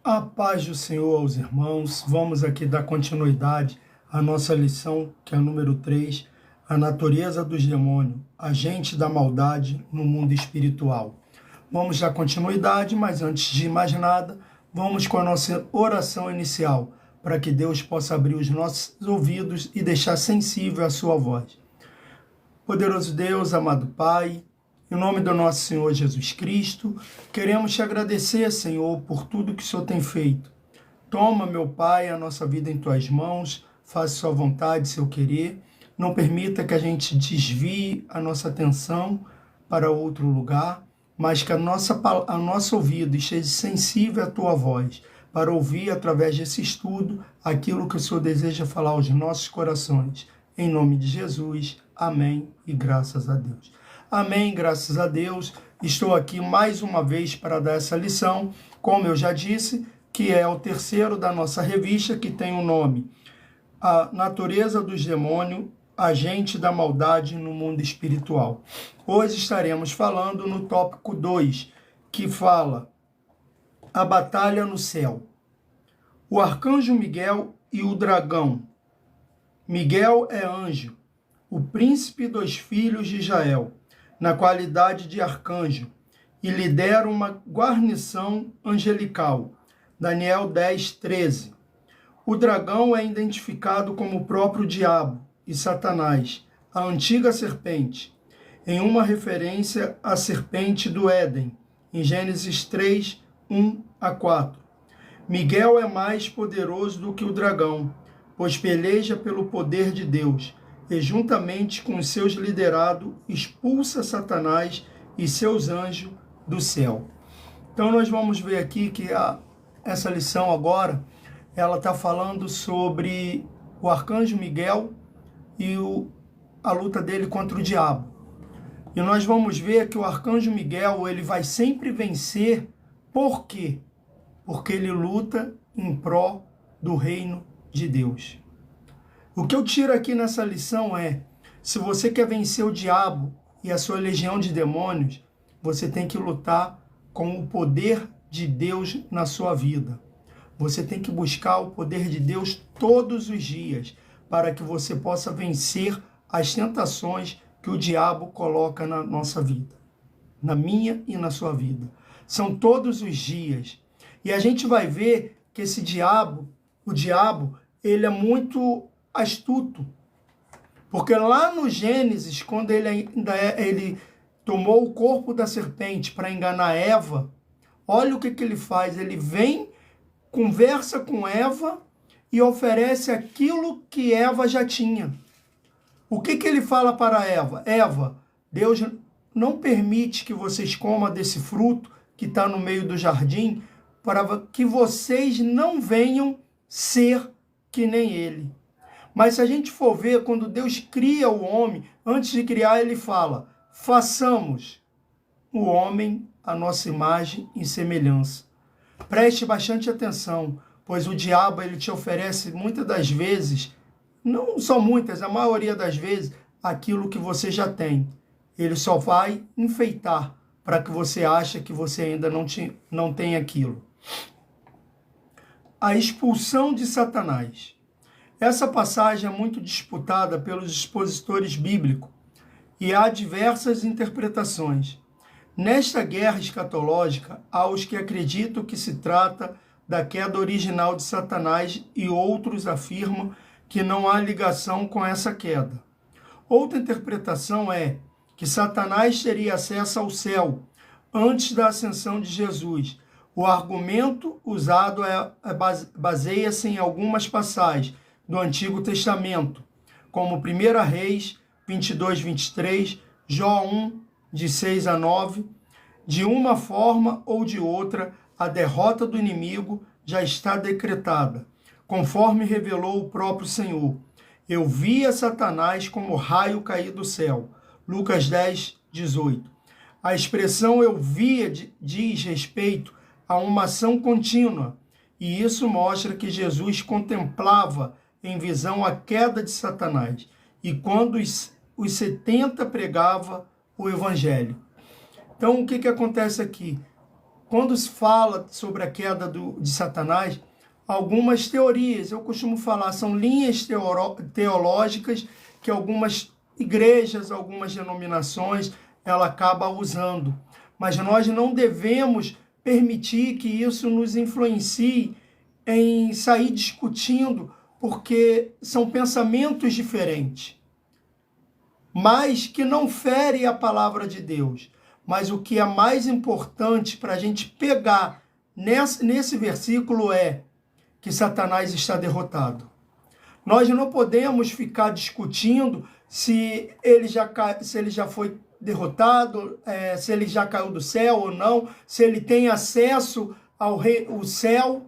A paz do Senhor aos irmãos. Vamos aqui dar continuidade à nossa lição, que é a número 3, a natureza dos demônios, agente da maldade no mundo espiritual. Vamos dar continuidade, mas antes de mais nada, vamos com a nossa oração inicial, para que Deus possa abrir os nossos ouvidos e deixar sensível a sua voz. Poderoso Deus, amado Pai, em nome do nosso Senhor Jesus Cristo, queremos te agradecer, Senhor, por tudo que o Senhor tem feito. Toma, meu Pai, a nossa vida em tuas mãos, faça sua vontade, seu querer. Não permita que a gente desvie a nossa atenção para outro lugar, mas que a nosso ouvido esteja sensível à tua voz, para ouvir através desse estudo aquilo que o Senhor deseja falar aos nossos corações. Em nome de Jesus, amém e graças a Deus. Amém, graças a Deus. Estou aqui mais uma vez para dar essa lição, como eu já disse, que é o terceiro da nossa revista, que tem o nome A Natureza dos Demônios, Agente da Maldade no Mundo Espiritual. Hoje estaremos falando no tópico 2, que fala A Batalha no Céu. O arcanjo Miguel e o dragão. Miguel é anjo, o príncipe dos filhos de Israel, na qualidade de arcanjo, e lidera uma guarnição angelical. Daniel 10, 13. O dragão é identificado como o próprio diabo e Satanás, a antiga serpente, em uma referência à serpente do Éden, em Gênesis 3, 1 a 4. Miguel é mais poderoso do que o dragão, pois peleja pelo poder de Deus, e juntamente com os seus liderados, expulsa Satanás e seus anjos do céu. Então nós vamos ver aqui que essa lição agora, ela está falando sobre o arcanjo Miguel e a luta dele contra o diabo. E nós vamos ver que o arcanjo Miguel, ele vai sempre vencer. Por quê? Porque ele luta em pró do reino de Deus. O que eu tiro aqui nessa lição é, se você quer vencer o diabo e a sua legião de demônios, você tem que lutar com o poder de Deus na sua vida. Você tem que buscar o poder de Deus todos os dias, para que você possa vencer as tentações que o diabo coloca na nossa vida, na minha e na sua vida. São todos os dias. E a gente vai ver que esse diabo, o diabo, ele é muito astuto, porque lá no Gênesis, quando ele tomou o corpo da serpente para enganar Eva, olha o que ele faz, ele vem, conversa com Eva e oferece aquilo que Eva já tinha. O que ele fala para Eva? Eva, Deus não permite que vocês comam desse fruto que está no meio do jardim, para que vocês não venham ser que nem ele. Mas se a gente for ver, quando Deus cria o homem, antes de criar, ele fala, façamos o homem a nossa imagem e semelhança. Preste bastante atenção, pois o diabo, ele te oferece muitas das vezes, não só muitas, a maioria das vezes, aquilo que você já tem. Ele só vai enfeitar para que você ache que você ainda não tem aquilo. A expulsão de Satanás. Essa passagem é muito disputada pelos expositores bíblicos e há diversas interpretações. Nesta guerra escatológica, há os que acreditam que se trata da queda original de Satanás e outros afirmam que não há ligação com essa queda. Outra interpretação é que Satanás teria acesso ao céu antes da ascensão de Jesus. O argumento usado baseia-se em algumas passagens do Antigo Testamento, como 1 Reis 22, 23, Jó 1, de 6 a 9. De uma forma ou de outra, a derrota do inimigo já está decretada, conforme revelou o próprio Senhor. Eu via Satanás como raio cair do céu. Lucas 10, 18. A expressão eu via diz respeito a uma ação contínua, e isso mostra que Jesus contemplava em visão a queda de Satanás, e quando os 70 pregava o evangelho. Então, o que acontece aqui? quando se fala sobre a queda de Satanás, algumas teorias, eu costumo falar, são linhas teológicas que algumas igrejas, algumas denominações, ela acaba usando. Mas nós não devemos permitir que isso nos influencie em sair discutindo, porque são pensamentos diferentes, mas que não ferem a palavra de Deus. Mas o que é mais importante para a gente pegar nesse versículo é que Satanás está derrotado. Nós não podemos ficar discutindo se ele já foi derrotado, se ele já caiu do céu ou não, se ele tem acesso ao céu.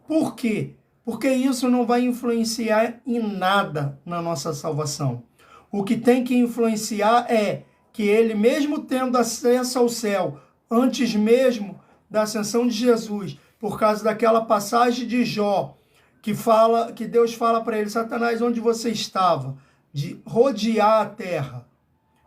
Por quê? Porque isso não vai influenciar em nada na nossa salvação. O que tem que influenciar é que ele, mesmo tendo acesso ao céu, antes mesmo da ascensão de Jesus, por causa daquela passagem de Jó, que Deus fala para ele, Satanás, onde você estava? De rodear a terra.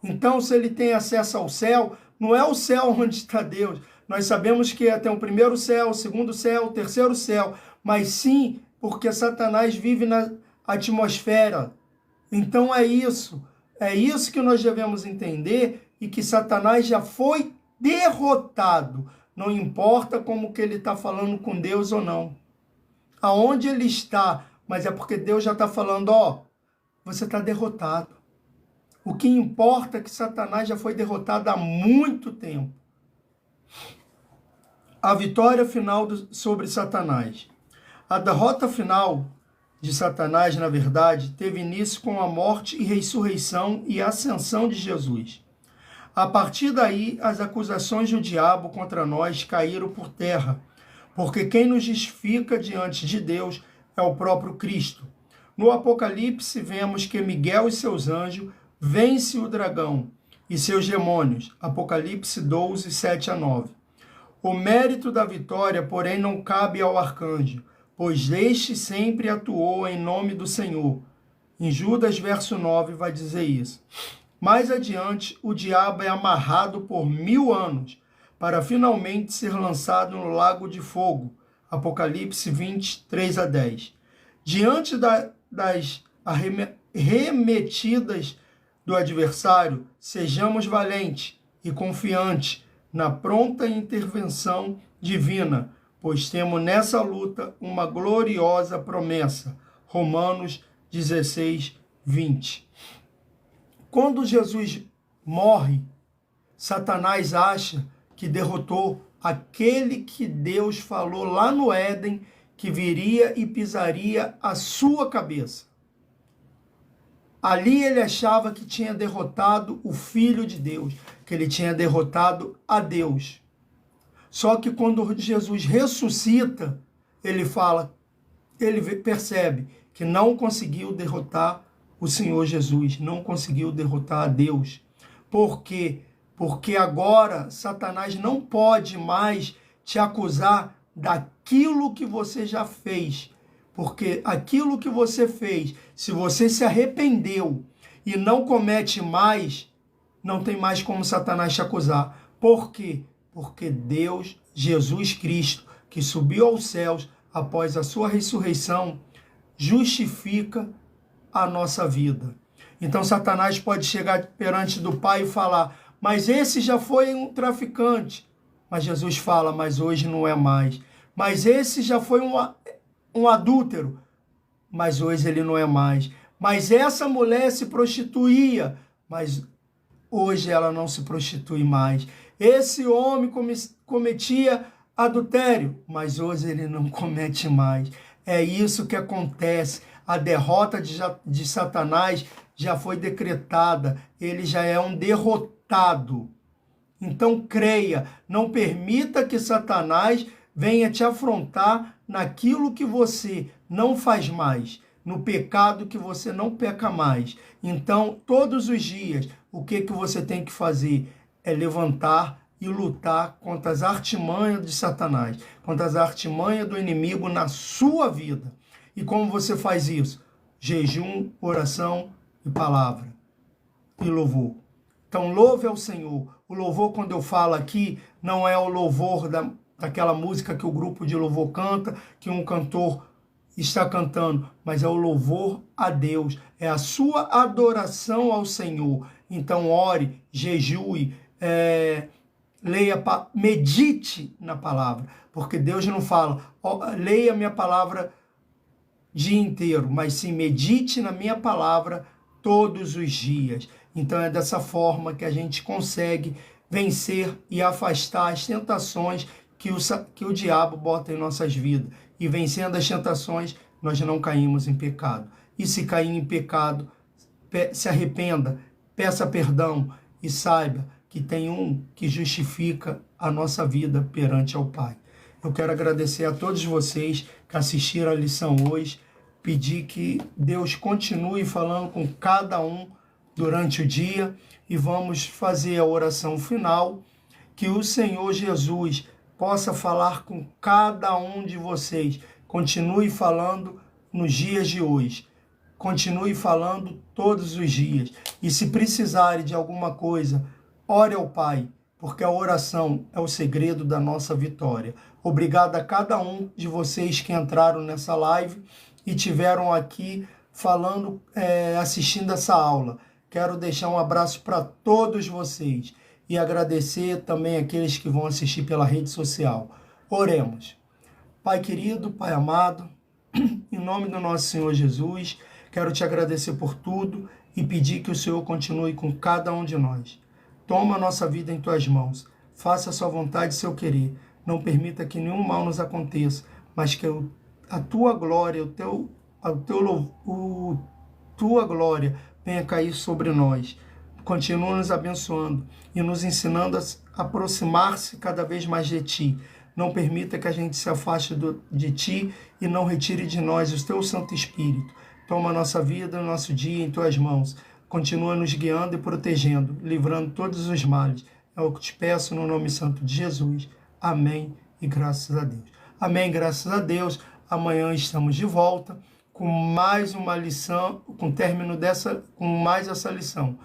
Então, se ele tem acesso ao céu, não é o céu onde está Deus. Nós sabemos que tem o primeiro céu, o segundo céu, o terceiro céu, mas sim porque Satanás vive na atmosfera. Então é isso que nós devemos entender, e que Satanás já foi derrotado. Não importa como que ele está falando com Deus ou não. Aonde ele está, mas é porque Deus já está falando, você está derrotado. O que importa é que Satanás já foi derrotado há muito tempo. A vitória final sobre Satanás. A derrota final de Satanás, na verdade, teve início com a morte e ressurreição e ascensão de Jesus. A partir daí, as acusações do diabo contra nós caíram por terra, porque quem nos justifica diante de Deus é o próprio Cristo. No Apocalipse, vemos que Miguel e seus anjos vencem o dragão e seus demônios. Apocalipse 12, 7 a 9. O mérito da vitória, porém, não cabe ao arcanjo, pois este sempre atuou em nome do Senhor. Em Judas, verso 9, vai dizer isso. Mais adiante, o diabo é amarrado por 1000 anos, para finalmente ser lançado no lago de fogo. Apocalipse 20, 3 a 10. Diante das remetidas do adversário, sejamos valentes e confiantes na pronta intervenção divina, pois temos nessa luta uma gloriosa promessa. Romanos 16, 20. Quando Jesus morre, Satanás acha que derrotou aquele que Deus falou lá no Éden que viria e pisaria a sua cabeça. Ali ele achava que tinha derrotado o Filho de Deus, que ele tinha derrotado a Deus. Só que quando Jesus ressuscita, ele percebe que não conseguiu derrotar o Senhor Jesus, não conseguiu derrotar a Deus. Por quê? Porque agora Satanás não pode mais te acusar daquilo que você já fez. Porque aquilo que você fez, se você se arrependeu e não comete mais, não tem mais como Satanás te acusar. Por quê? Porque Deus, Jesus Cristo, que subiu aos céus após a sua ressurreição, justifica a nossa vida. Então Satanás pode chegar perante do Pai e falar, mas esse já foi um traficante. Mas Jesus fala, mas hoje não é mais. Mas esse já foi um adúltero, mas hoje ele não é mais. Mas essa mulher se prostituía, mas hoje ela não se prostitui mais. Esse homem cometia adultério, mas hoje ele não comete mais. É isso que acontece. A derrota de Satanás já foi decretada. Ele já é um derrotado. Então creia, não permita que Satanás venha te afrontar naquilo que você não faz mais, no pecado que você não peca mais. Então, todos os dias, o que você tem que fazer é levantar e lutar contra as artimanhas de Satanás, contra as artimanhas do inimigo na sua vida. E como você faz isso? Jejum, oração e palavra. E louvor. Então, louve ao Senhor. O louvor, quando eu falo aqui, não é o louvor daquela música que o grupo de louvor canta, que um cantor está cantando, mas é o louvor a Deus, é a sua adoração ao Senhor. Então ore, jejue, leia, medite na palavra, porque Deus não fala, leia minha palavra dia inteiro, mas sim medite na minha palavra todos os dias. Então é dessa forma que a gente consegue vencer e afastar as tentações que o diabo bota em nossas vidas. E vencendo as tentações, nós não caímos em pecado. E se cair em pecado, se arrependa, peça perdão e saiba que tem um que justifica a nossa vida perante ao Pai. Eu quero agradecer a todos vocês que assistiram a lição hoje, pedir que Deus continue falando com cada um durante o dia e vamos fazer a oração final, que o Senhor Jesus possa falar com cada um de vocês. Continue falando nos dias de hoje. Continue falando todos os dias. E se precisarem de alguma coisa, ore ao Pai, porque a oração é o segredo da nossa vitória. Obrigado a cada um de vocês que entraram nessa live e tiveram aqui falando, assistindo essa aula. Quero deixar um abraço para todos vocês e agradecer também aqueles que vão assistir pela rede social. Oremos. Pai querido, Pai amado, em nome do nosso Senhor Jesus, quero te agradecer por tudo e pedir que o Senhor continue com cada um de nós. Toma a nossa vida em tuas mãos. Faça a sua vontade e seu querer. Não permita que nenhum mal nos aconteça, mas que a tua glória, tua glória venha cair sobre nós. Continua nos abençoando e nos ensinando a aproximar-se cada vez mais de Ti. Não permita que a gente se afaste de Ti e não retire de nós o Teu Santo Espírito. Toma a nossa vida, o nosso dia em Tuas mãos. Continua nos guiando e protegendo, livrando todos os males. É o que te peço no nome santo de Jesus. Amém e graças a Deus. Amém, graças a Deus. Amanhã estamos de volta com mais uma lição, com mais essa lição.